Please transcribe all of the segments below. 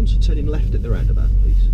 around, so turn him left at the roundabout, please.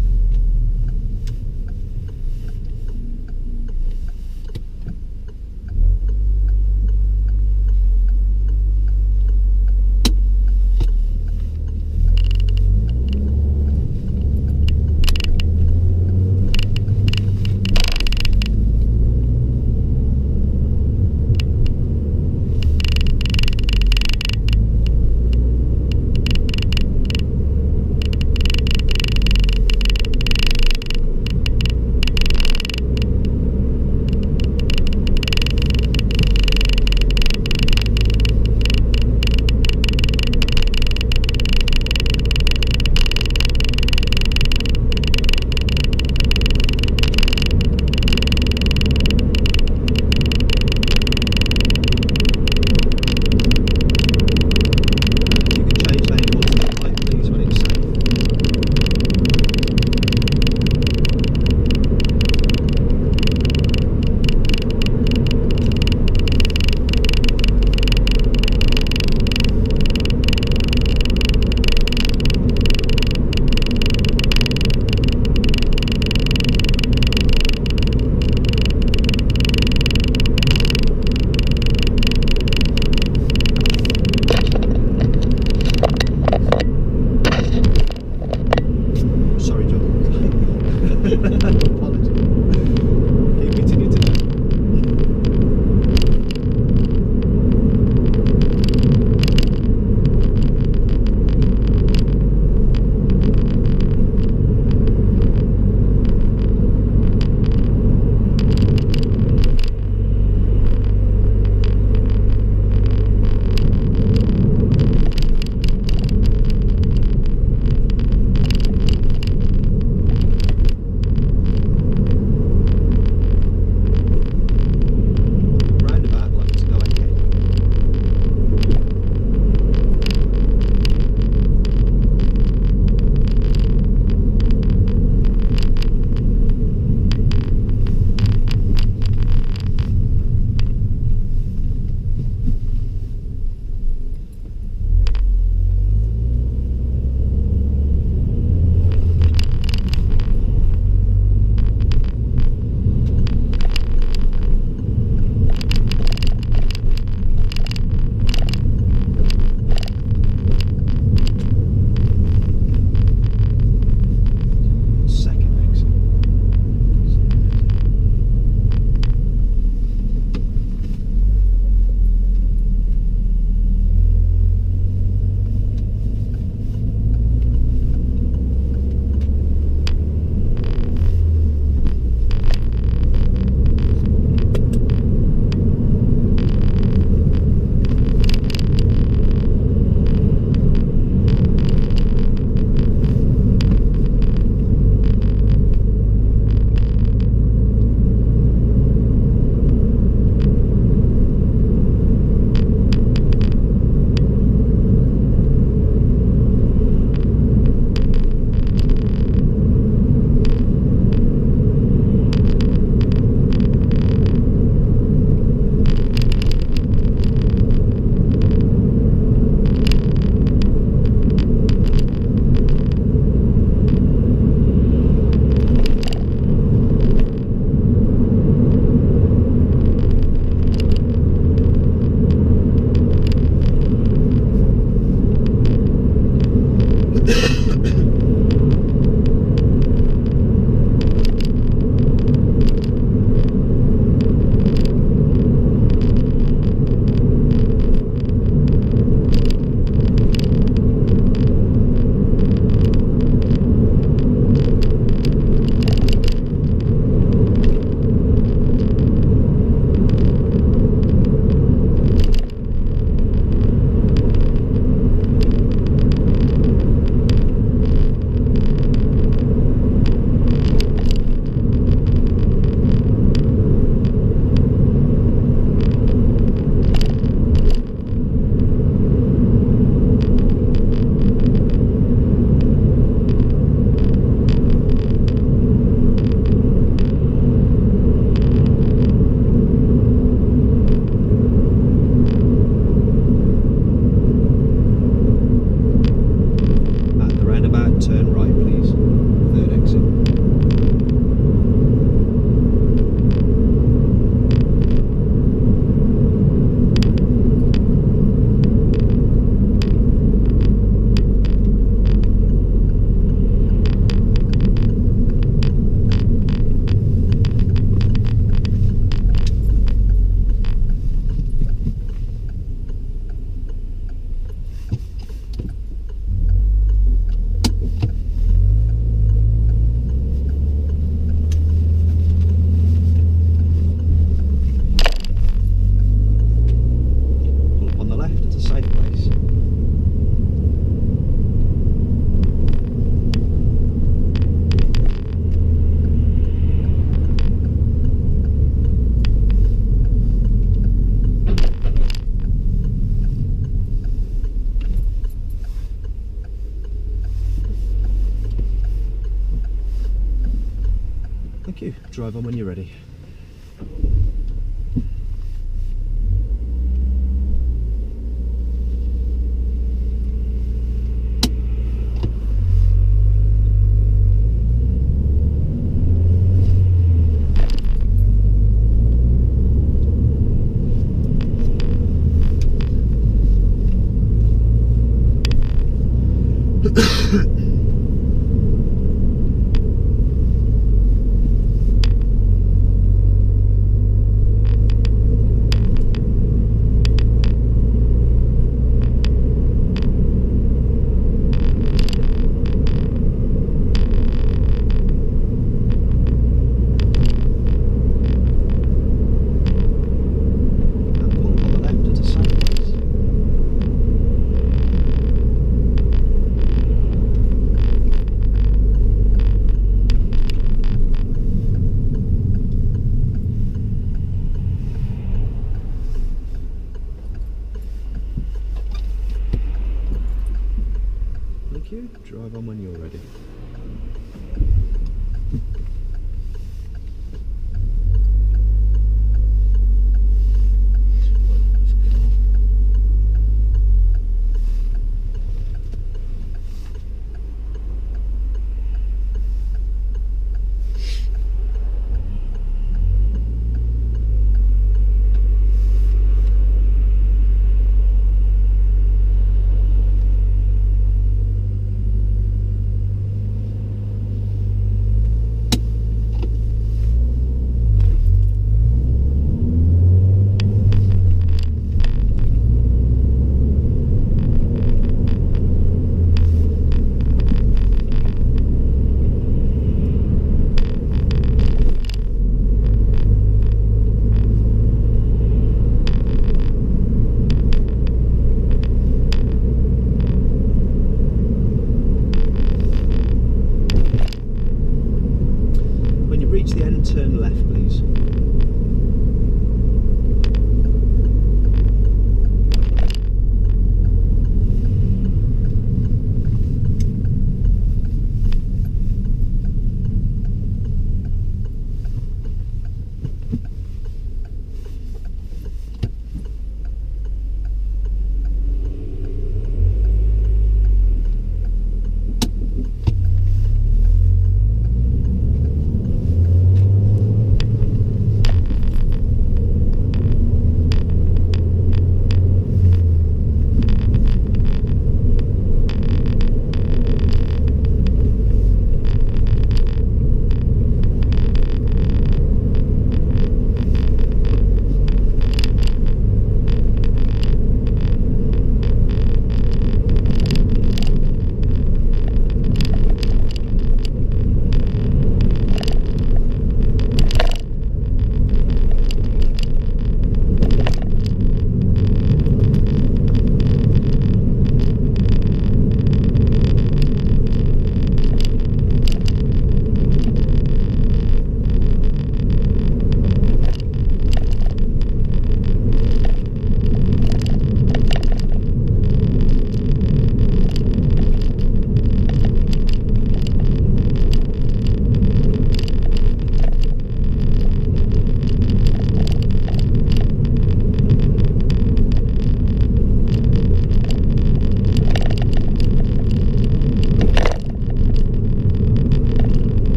Thank you. Drive on when you're ready. Thank you. Drive on when you're ready. Reach the end, turn left, please.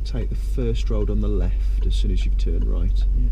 Take the first road on the left as soon as you've turned right. Yeah.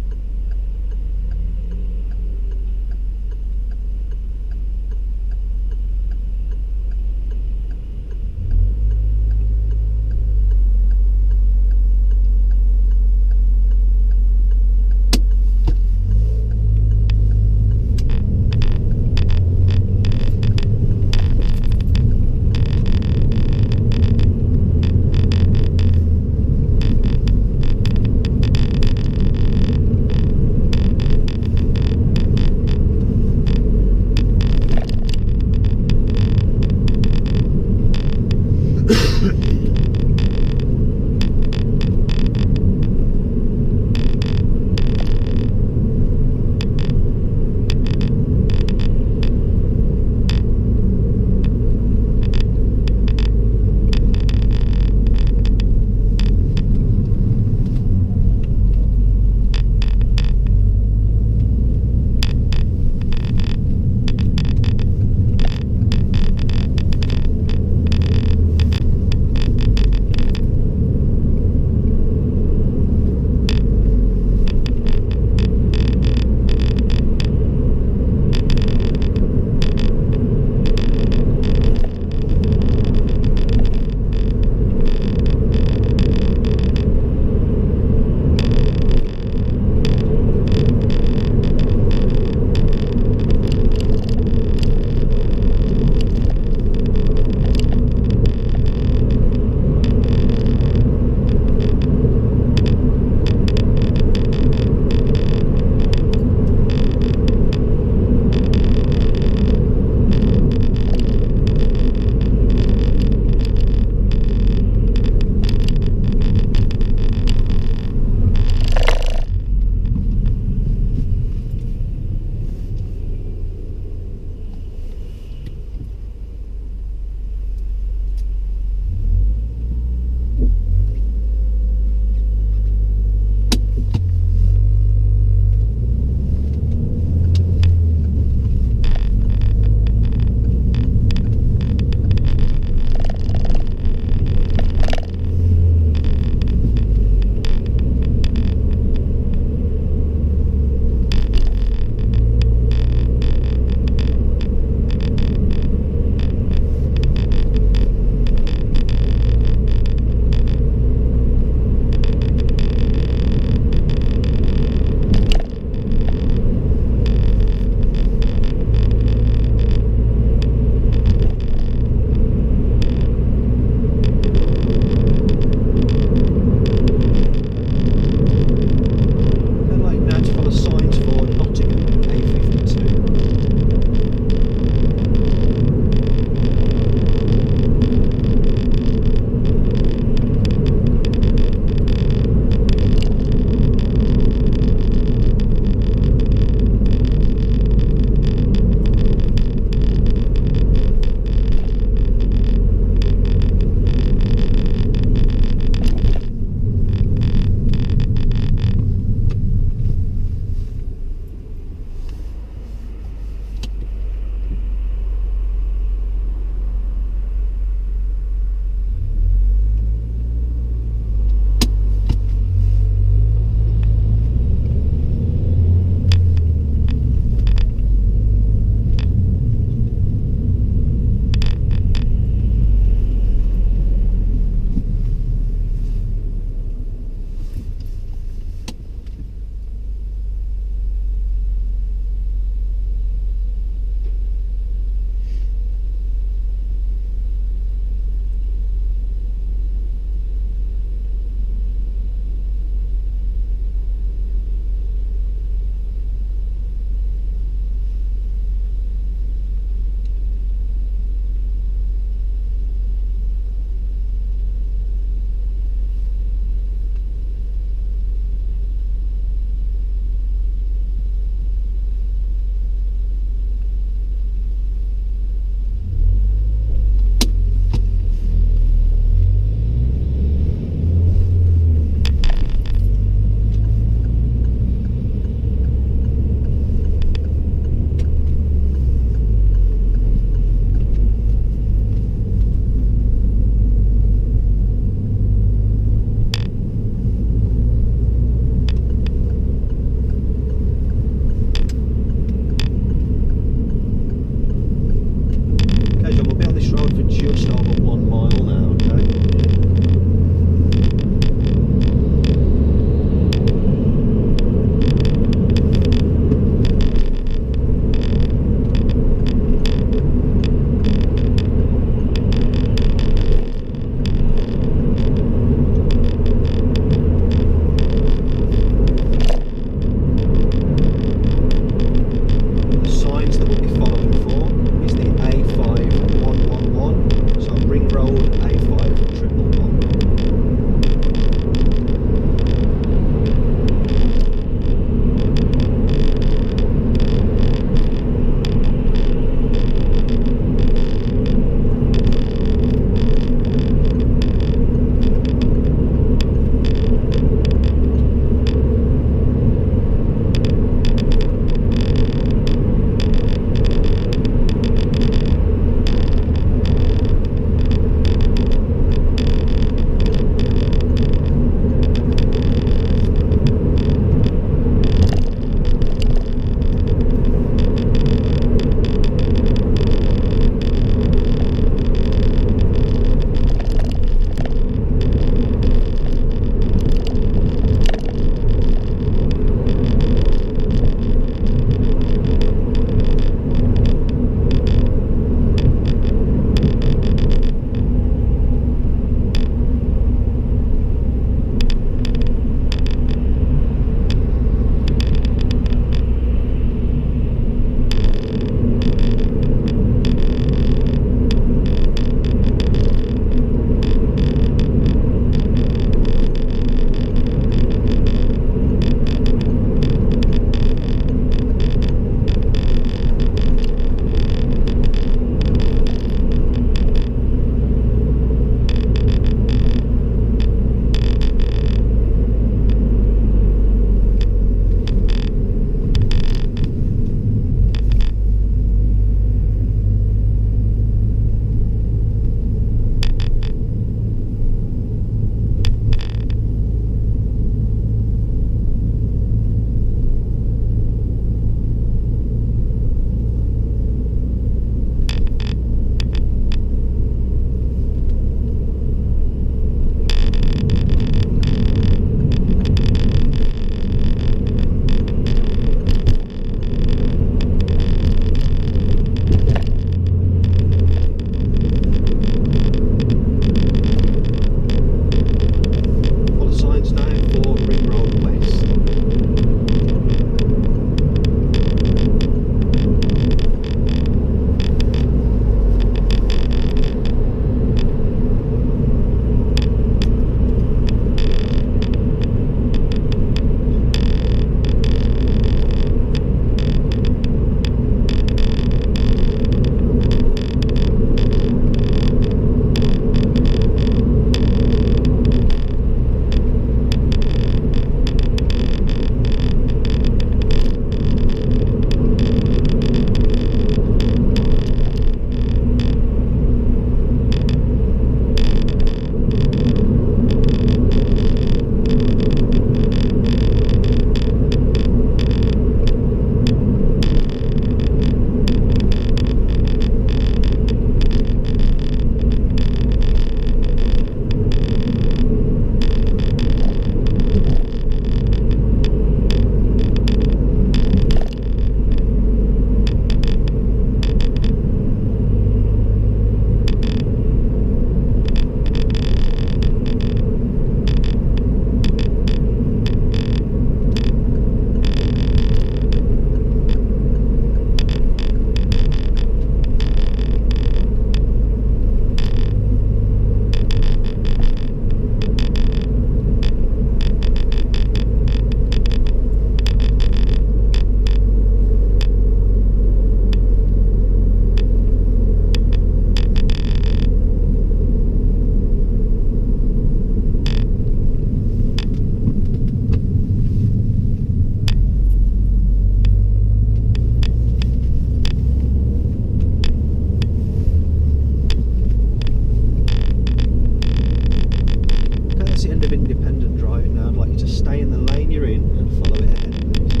stay in the lane you're in and follow it ahead, please.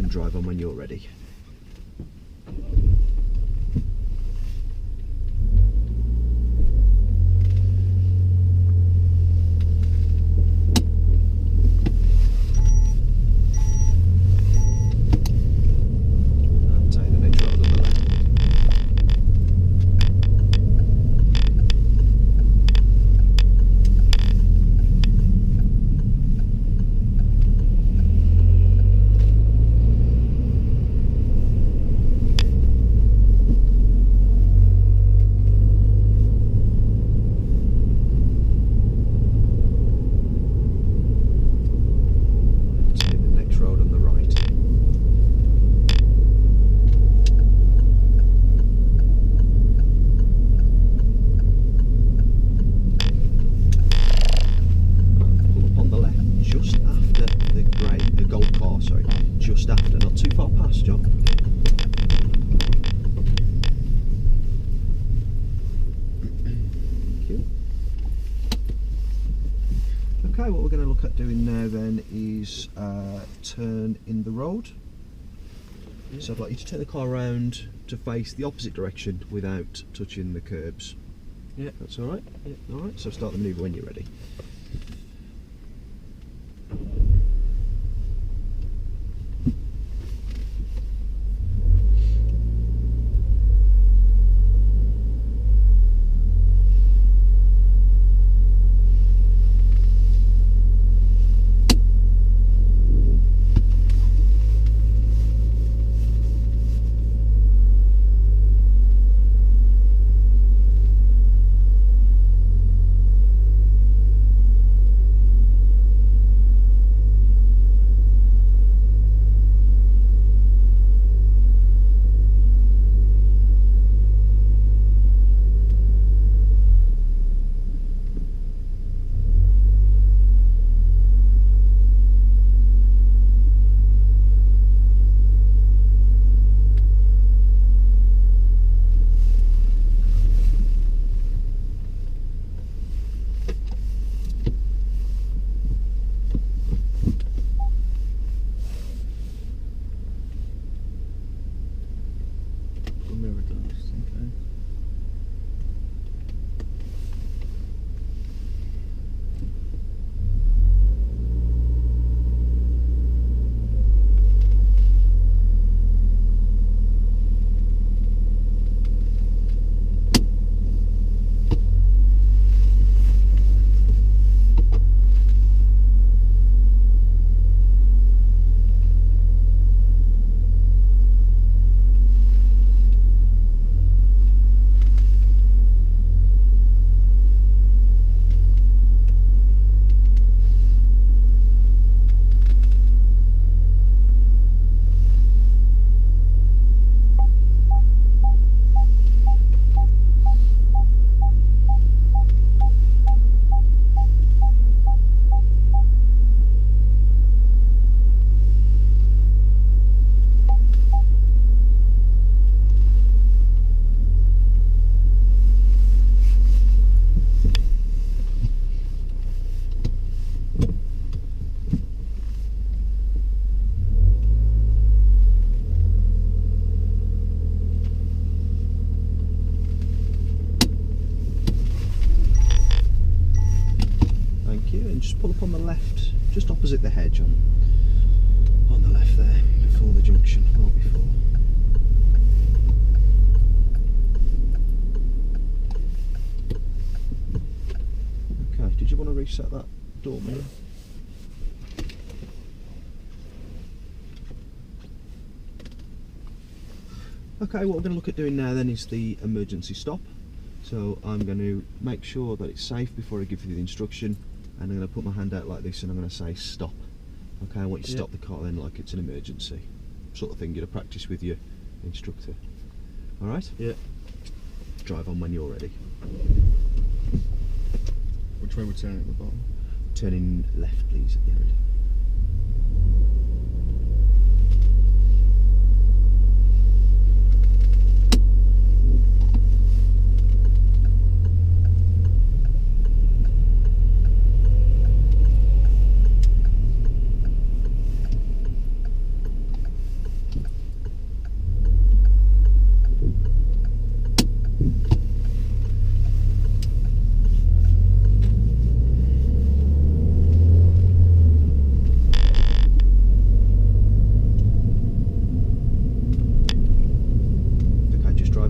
Drive on when you're ready. And take the next road on the left. Just after, not too far past, John. Thank you. Okay, what we're going to look at doing now then is turn in the road. So I'd like you to turn the car around to face the opposite direction without touching the curbs. Yeah, that's all right. Yeah. All right. So start the manoeuvre when you're ready. just pull up on the left, just opposite the hedge on the left there, before the junction, well before. Okay, did you want to reset that door mirror? Okay, what we're going to look at doing now then is the emergency stop. So I'm going to make sure that it's safe before I give you the instruction, and I'm going to put my hand out like this and I'm going to say stop. Okay, I want you to stop the car then like it's an emergency sort of thing. You're to practice with your instructor. Alright? Yeah. Drive on when you're ready. Which way we're turning at the bottom? Turning left please at the end.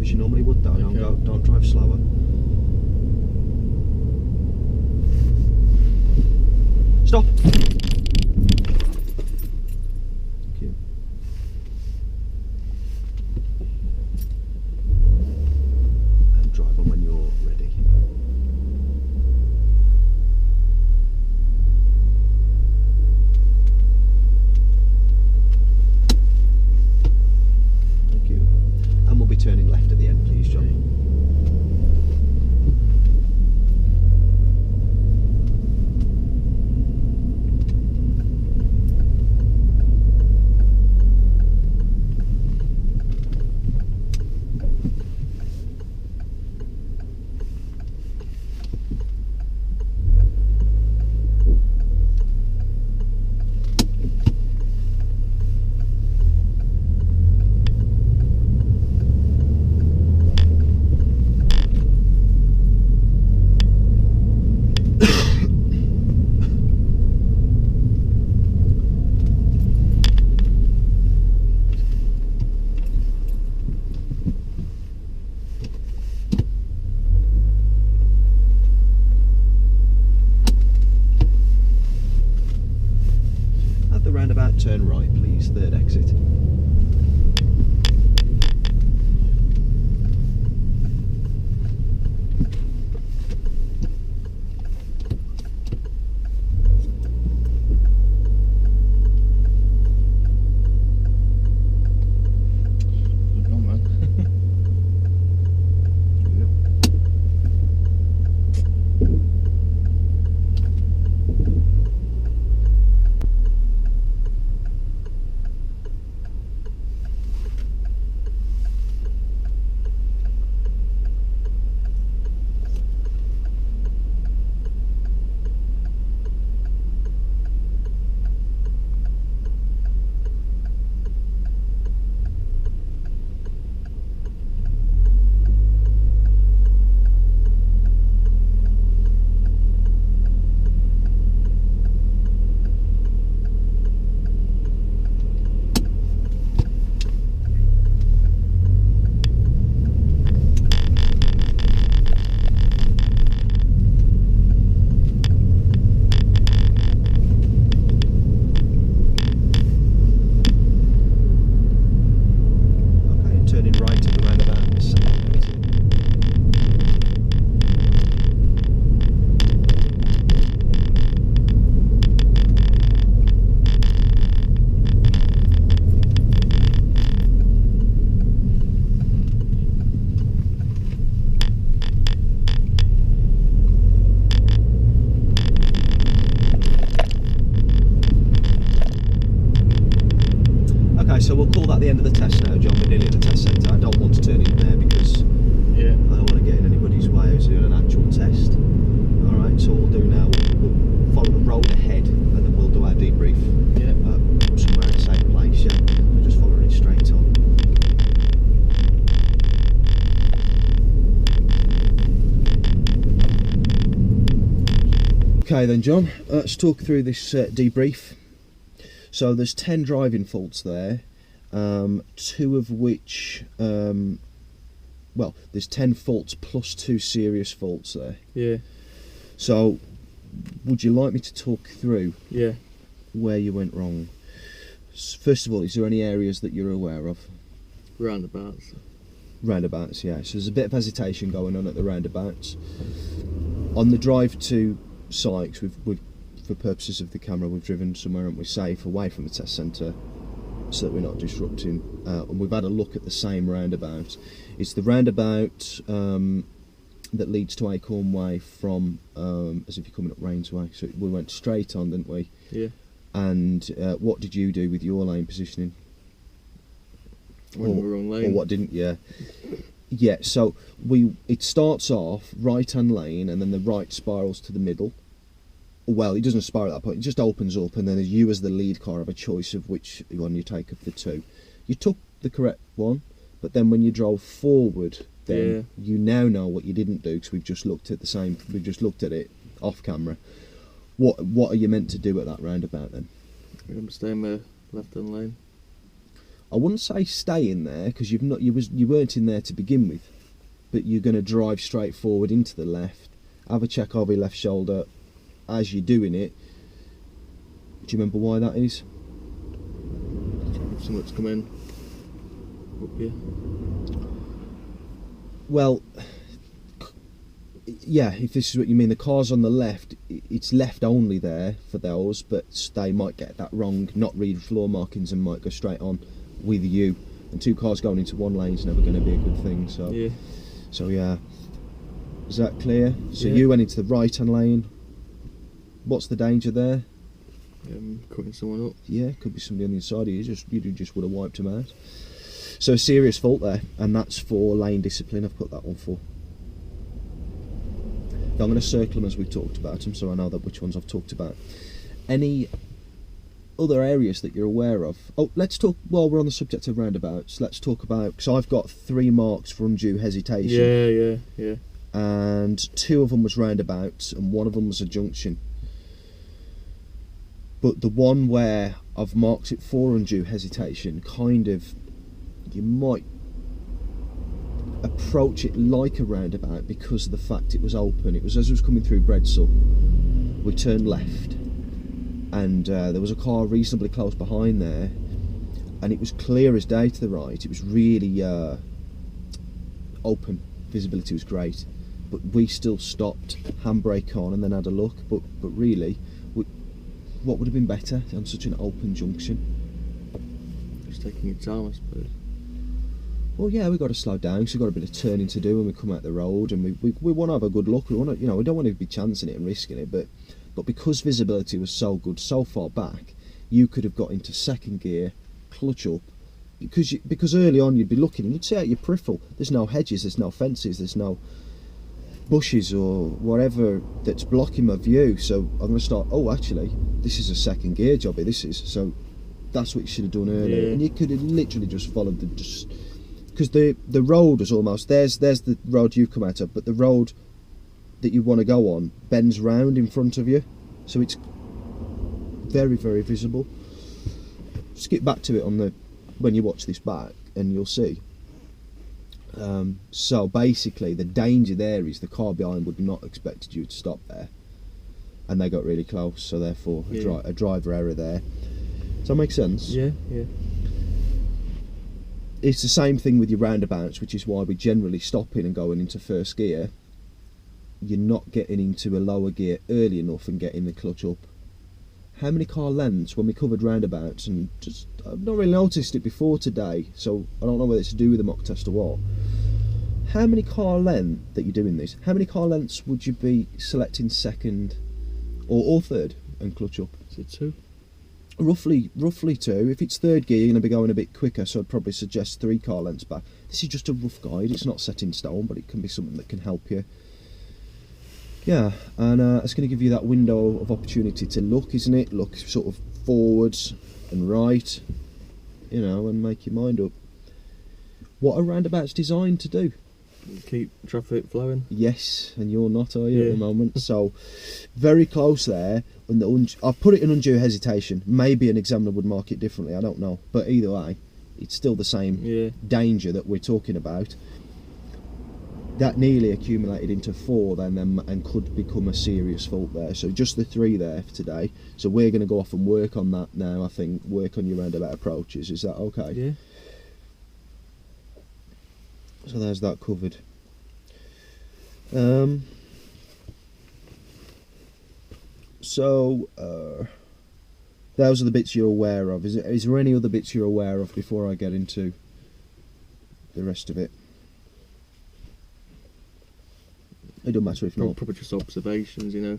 As you normally would though, okay. Don't drive slower. Stop! Thank you. And drive on when you're ready. Thank you. And we'll be turning left at the end, please, John. Roundabout, turn right please, third exit. So we'll call that the end of the test now, John. We're nearly at the test centre. I don't want to turn in there because I don't want to get in anybody's way who's doing an actual test. Alright, so what we'll do now, we'll follow the road ahead and then we'll do our debrief somewhere in the same place, yeah? We'll just follow it straight on. Okay then, John, let's talk through this debrief. So there's 10 driving faults there, 2 of which, well, there's 10 faults plus 2 serious faults there. Yeah. So, would you like me to talk through Yeah. where you went wrong? First of all, is there any areas that you're aware of? Roundabouts. Roundabouts, yeah. So there's a bit of hesitation going on at the roundabouts. On the drive to Sykes, we've for purposes of the camera, we've driven somewhere, aren't we, safe, away from the test centre, so that we're not disrupting. And we've had a look at the same roundabout. It's the roundabout that leads to Acorn Way from, as if you're coming up Rains Way. So we went straight on, didn't we? Yeah. And what did you do with your lane positioning? Went in the wrong lane. Or what didn't you? Yeah, so it starts off right-hand lane, and then the right spirals to the middle. Well, it doesn't spiral at that point, it just opens up, and then you as the lead car have a choice of which one you take of the two. You took the correct one, but then when you drove forward, then you now know what you didn't do, because we've just looked at it off camera. What are you meant to do at that roundabout then? I'm going to stay in the left-hand lane. I wouldn't say stay in there, because you weren't in there to begin with, but you're going to drive straight forward into the left, have a check over your left shoulder as you're doing it. Do you remember why that is? If someone's come in up here. Well, yeah, if this is what you mean, the car's on the left, it's left only there for those, but they might get that wrong, not read floor markings, and might go straight on with you. And 2 cars going into one lane is never going to be a good thing. So yeah, is that clear? So you went into the right-hand lane. What's the danger there? Cutting someone up. Yeah, could be somebody on the inside of you. You just would have wiped them out. So a serious fault there, and that's for lane discipline. I've put that one for. Now I'm going to circle them as we've talked about them, so I know that which ones I've talked about. Any other areas that you're aware of? Oh, let's talk, while we're on the subject of roundabouts, let's talk about, because I've got 3 marks for undue hesitation. Yeah. And 2 of them was roundabouts, and 1 of them was a junction. But the one where I've marked it for undue hesitation, kind of, you might approach it like a roundabout because of the fact it was open. It was as it was coming through Bredsall, we turned left, and there was a car reasonably close behind there, and it was clear as day to the right. It was really open, visibility was great, but we still stopped, handbrake on, and then had a look. But really, what would have been better on such an open junction? Just taking your time, I suppose. Well, yeah, we've got to slow down, because we've got a bit of turning to do when we come out the road, and we want to have a good look. We want to, we don't want to be chancing it and risking it, but because visibility was so good so far back, you could have got into second gear, clutch up, because early on you'd be looking and you'd see out your peripheral. There's no hedges, there's no fences, there's no bushes or whatever that's blocking my view. So I'm going to start, oh, actually, this is a second gear job here, this is. So that's what you should have done earlier. Yeah. And you could have literally just followed because the road was almost, there's the road you've come out of, but the road that you want to go on bends round in front of you, so it's very, very visible. Skip back to it when you watch this back and you'll see. So basically the danger there is the car behind would not expected you to stop there, and they got really close, so therefore a driver error there. Does that make sense? Yeah. It's the same thing with your roundabouts, which is why we generally stop in and going into first gear. You're not getting into a lower gear early enough and getting the clutch up. How many car lengths, when we covered roundabouts, and just I've not really noticed it before today, so I don't know whether it's to do with the mock test or what. How many car lengths that you're doing this? How many car lengths would you be selecting second or third and clutch up? Is it 2? Roughly 2. If it's third gear, you're going to be going a bit quicker, so I'd probably suggest 3 car lengths back. This is just a rough guide, it's not set in stone, but it can be something that can help you. Yeah, and it's going to give you that window of opportunity to look, isn't it? Look sort of forwards and right, and make your mind up. What are roundabouts designed to do? keep traffic flowing. Yes, and you're not, are you, Yeah. at the moment? So, very close there. And I've put it in undue hesitation. Maybe an examiner would mark it differently, I don't know. But either way, it's still the same Yeah. danger that we're talking about. That nearly accumulated into 4 then and could become a serious fault there. So just the 3 there for today. So we're going to go off and work on that now, I think. Work on your roundabout approaches. Is that okay? Yeah. So there's that covered. So those are the bits you're aware of. Is there any other bits you're aware of before I get into the rest of it? It doesn't matter if not. Probably just observations, you know.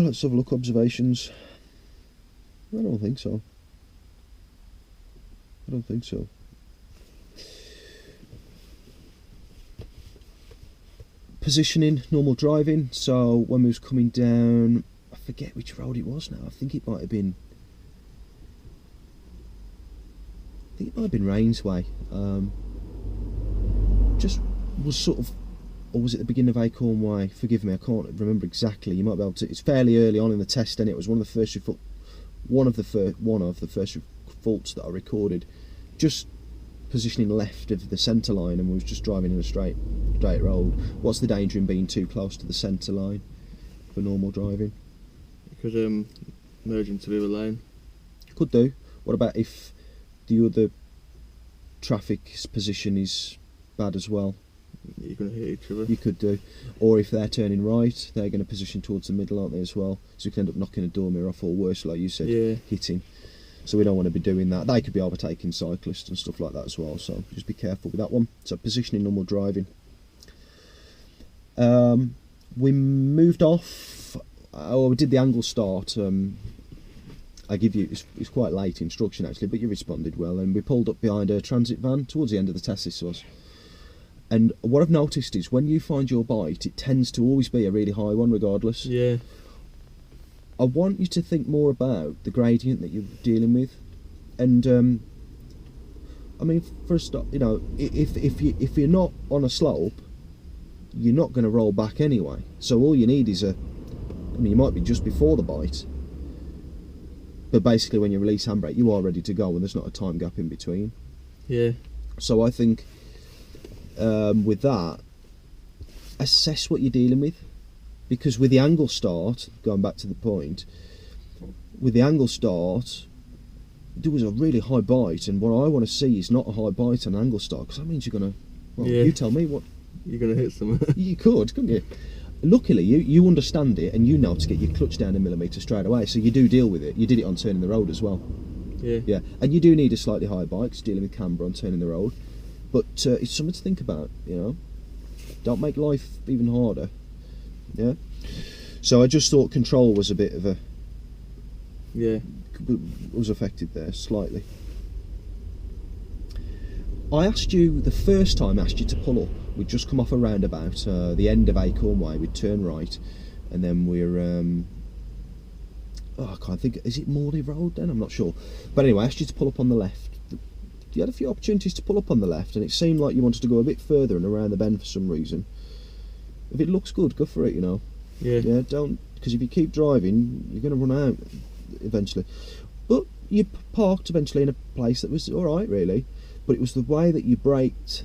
Let's have a look. Observations. I don't think so. Positioning, normal driving. So when we was coming down, I forget which road it was now. I think it might have been Rainsway. Just was sort of, or was it the beginning of Acorn Way? Forgive me, I can't remember exactly. You might be able to. It's fairly early on in the test, and it was one of the first faults that I recorded. Just positioning left of the centre line, and we was just driving in a straight road. What's the danger in being too close to the centre line for normal driving? Because merge into the other lane. Could do. What about if the other traffic's position is bad as well? You're going to hit each other. You could do. Or if they're turning right, they're going to position towards the middle, aren't they, as well? So you can end up knocking a door mirror off, or worse, like you said, Yeah. hitting. So we don't want to be doing that. They could be overtaking cyclists and stuff like that as well, so just be careful with that one. So positioning, normal driving. We moved off. We did the angle start. I give you, it's quite late instruction actually, but you responded well, and we pulled up behind a transit van towards the end of the test this was. And what I've noticed is when you find your bite, it tends to always be a really high one regardless. Yeah. I want you to think more about the gradient that you're dealing with, and I mean, for a start, you know, if you're not on a slope, you're not going to roll back anyway. So all you need is you might be just before the bite, but basically when you release handbrake, you are ready to go, and there's not a time gap in between. Yeah. So I think with that, assess what you're dealing with. Because with the angle start, going back to the point, with the angle start, there was a really high bite, and what I want to see is not a high bite on angle start, because that means you're going to, well, Yeah. you tell me what. You're going to hit someone. You could, couldn't you? Luckily, you understand it, and you know to get your clutch down a millimetre straight away, so you do deal with it. You did it on turning the road as well. Yeah. Yeah, and you do need a slightly higher bike, 'cause dealing with camber on turning the road, but it's something to think about, you know. Don't make life even harder. Yeah. So I just thought control was a bit of a Yeah. was affected there slightly. I asked you the first time. I asked you to pull up. We'd just come off a roundabout, the end of Acorn Way. We'd turn right, and then we're I can't think. Is it Morley Road then? I'm not sure. But anyway, I asked you to pull up on the left. You had a few opportunities to pull up on the left, and it seemed like you wanted to go a bit further and around the bend for some reason. If it looks good, go for it, you know. Yeah. Yeah, don't, because if you keep driving, you're going to run out eventually. But you parked eventually in a place that was alright, really. But it was the way that you braked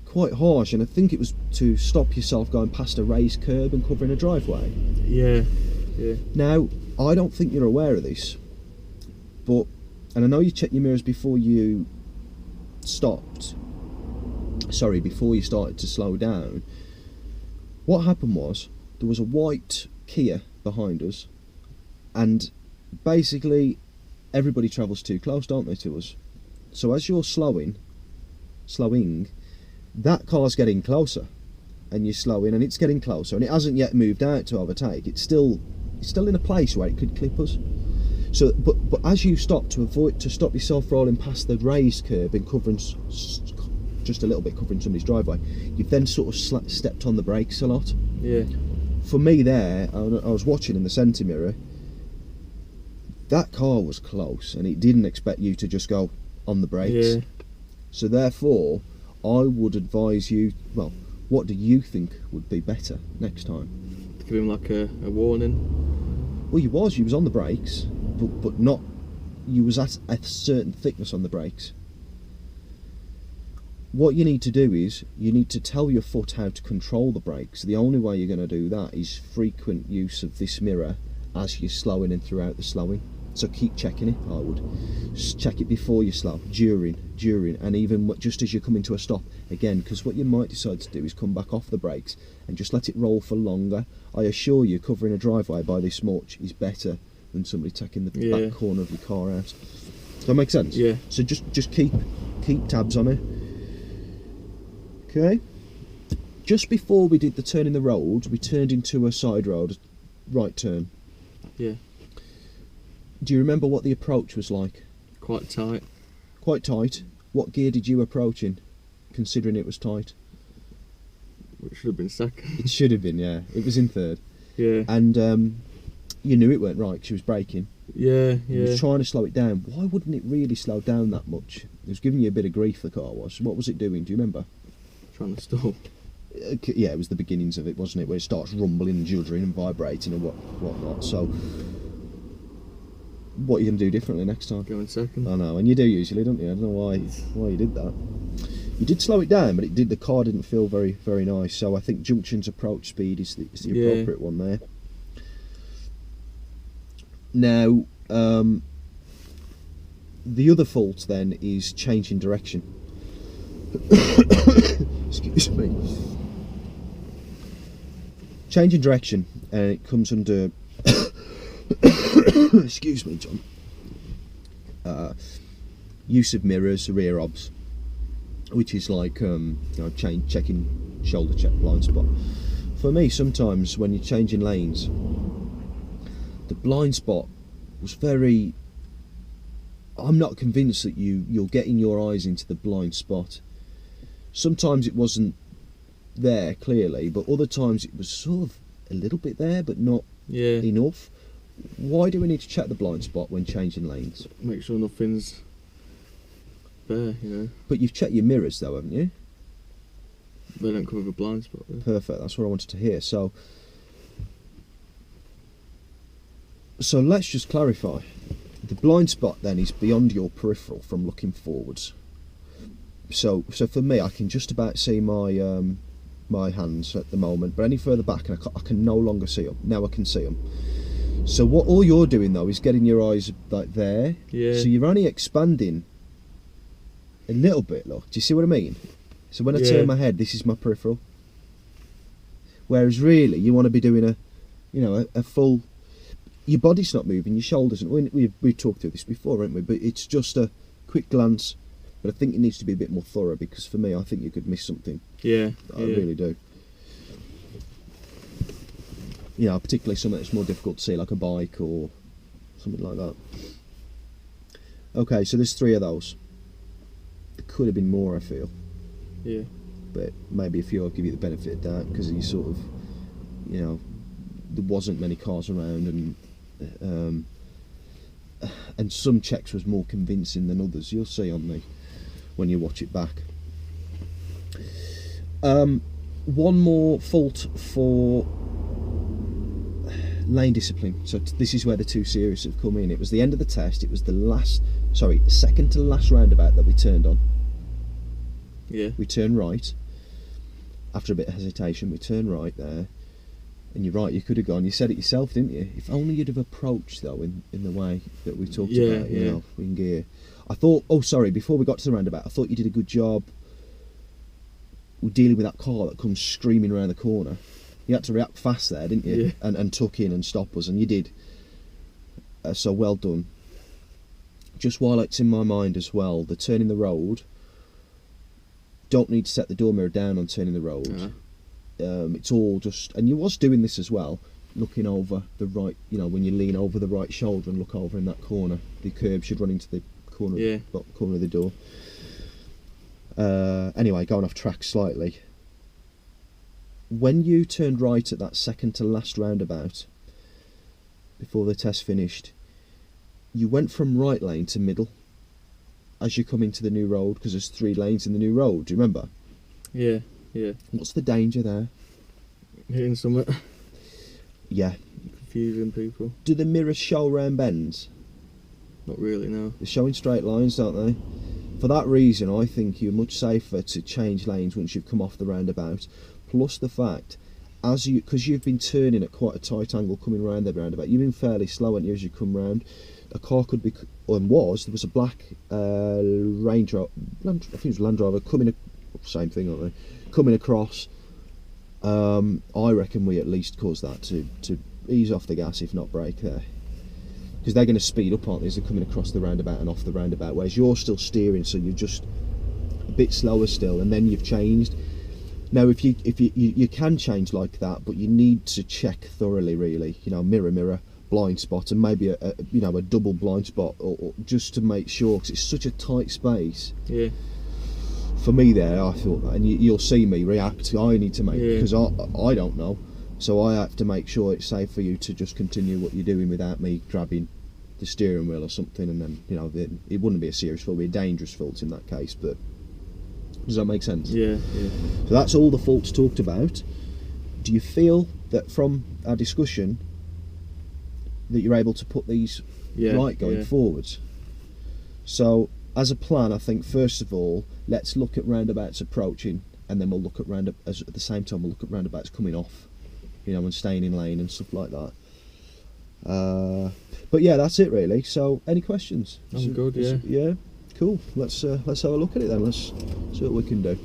quite harsh, and I think it was to stop yourself going past a raised curb and covering a driveway. Yeah. Yeah. Now, I don't think you're aware of this, but, and I know you checked your mirrors before you stopped, sorry, before you started to slow down. What happened was, there was a white Kia behind us, and basically everybody travels too close, don't they, to us? So as you're slowing, that car's getting closer, and you're slowing, and it's getting closer, and it hasn't yet moved out to overtake. It's still in a place where it could clip us. So, but as you stop to stop yourself rolling past the raised curb and covering just a little bit, covering somebody's driveway, you've then sort of stepped on the brakes a lot. Yeah. For me there, I was watching in the centre mirror, that car was close, and it didn't expect you to just go on the brakes. Yeah. So therefore, I would advise you, well, what do you think would be better next time? To give him like a warning. Well, you was on the brakes, but not, you was at a certain thickness on the brakes. What you need to do is, you need to tell your foot how to control the brakes. The only way you're going to do that is frequent use of this mirror as you're slowing and throughout the slowing. So keep checking it, I would. Just check it before you slow, during, and even just as you're coming to a stop. Again, because what you might decide to do is come back off the brakes and just let it roll for longer. I assure you, covering a driveway by this much is better than somebody taking the back corner of your car out. Does that make sense? Yeah. So just keep tabs on it. Okay. Just before we did the turn in the road, we turned into a side road, right turn. Yeah. Do you remember what the approach was like? Quite tight. Quite tight. What gear did you approach in, considering it was tight? It should have been second. It should have been, yeah. It was in third. Yeah. And you knew it weren't right 'cause she was braking. Yeah, You was trying to slow it down. Why wouldn't it really slow down that much? It was giving you a bit of grief, the car was. What was it doing? Do you remember? Trying to stall. Yeah, it was the beginnings of it, wasn't it? Where it starts rumbling and juddering and vibrating and whatnot. So, what are you going to do differently next time? Going second. I know, and you do usually, don't you? I don't know why you did that. You did slow it down, but the car didn't feel very nice. So I think Junction's approach speed is the appropriate one there. Now, the other fault then is changing direction. Excuse me. Changing direction, and it comes under excuse me, John. Use of mirrors, rear obs, which is like checking shoulder check, blind spot. For me, sometimes when you're changing lanes, the blind spot was very. I'm not convinced that you're getting your eyes into the blind spot. Sometimes it wasn't there clearly, but other times it was sort of a little bit there, but not enough. Why do we need to check the blind spot when changing lanes? Make sure nothing's there, you know. But you've checked your mirrors though, haven't you? They don't come with a blind spot though. Perfect, that's what I wanted to hear. So let's just clarify. The blind spot then is beyond your peripheral from looking forwards. So for me, I can just about see my my hands at the moment, but any further back and I can no longer see them. Now I can see them. So what all you're doing though is getting your eyes like there. Yeah. So you're only expanding a little bit, look. Do you see what I mean? So when I turn my head, this is my peripheral. Whereas really, you want to be doing a full. Your body's not moving, your shoulders. We've talked through this before, haven't we? But it's just a quick glance. But I think it needs to be a bit more thorough, because for me, I think you could miss something. Yeah. I really do. Yeah, particularly something that's more difficult to see, like a bike or something like that. Okay, so there's 3 of those. There could have been more, I feel. Yeah. But maybe a few I'll give you the benefit of that, because you sort of, there wasn't many cars around, and some checks was more convincing than others. You'll see when you watch it back. One more fault for lane discipline. So this is where the 2 series have come in. It was the end of the test. It was the second to last roundabout that we turned on. Yeah. We turned right. After a bit of hesitation, we turned right there. And you're right, you could have gone. You said it yourself, didn't you? If only you'd have approached, though, in the way that we talked about, in gear. I thought, before we got to the roundabout, I thought you did a good job with dealing with that car that comes screaming around the corner. You had to react fast there, didn't you? Yeah. And tuck in and stop us, and you did. So well done. Just while it's in my mind as well, the turning the road, don't need to set the door mirror down on turning the road. It's all just, and you was doing this as well, looking over the right, when you lean over the right shoulder and look over in that corner, the curb should run into the corner, corner of the door. Anyway, going off track slightly. When you turned right at that second to last roundabout, before the test finished, you went from right lane to middle. as you come into the new road, because there's 3 lanes in the new road. Do you remember? Yeah. What's the danger there? Hitting something. Yeah. Confusing people. Do the mirrors show round bends? Not really, no. They're showing straight lines, don't they? For that reason, I think you're much safer to change lanes once you've come off the roundabout. Plus the fact, because you've been turning at quite a tight angle coming round the roundabout, you've been fairly slow, haven't you, as you come round. A car could be, there was a black Range Rover, I think it was Land Rover, same thing, aren't they? Coming across. I reckon we at least cause that to ease off the gas, if not brake there. Because they're going to speed up, aren't they, as they're coming across the roundabout and off the roundabout, whereas you're still steering, so you're just a bit slower still, and then you've changed. Now, if you can change like that, but you need to check thoroughly, really. You know, mirror, blind spot, and maybe a double blind spot, or just to make sure, because it's such a tight space. Yeah. For me, there, I thought that, and you'll see me react. I need to make, because I don't know. So I have to make sure it's safe for you to just continue what you're doing without me grabbing the steering wheel or something, and then, you know, it wouldn't be a serious fault, it'd be a dangerous fault in that case. But does that make sense? Yeah. So that's all the faults talked about. Do you feel that from our discussion that you're able to put these right going forwards? So as a plan, I think first of all, let's look at roundabouts approaching, and then we'll look at at the same time we'll look at roundabouts coming off, you know, and staying in lane and stuff like that. But yeah, that's it really. So any questions? I'm good. Yeah, cool. Let's have a look at it then. Let's see what we can do.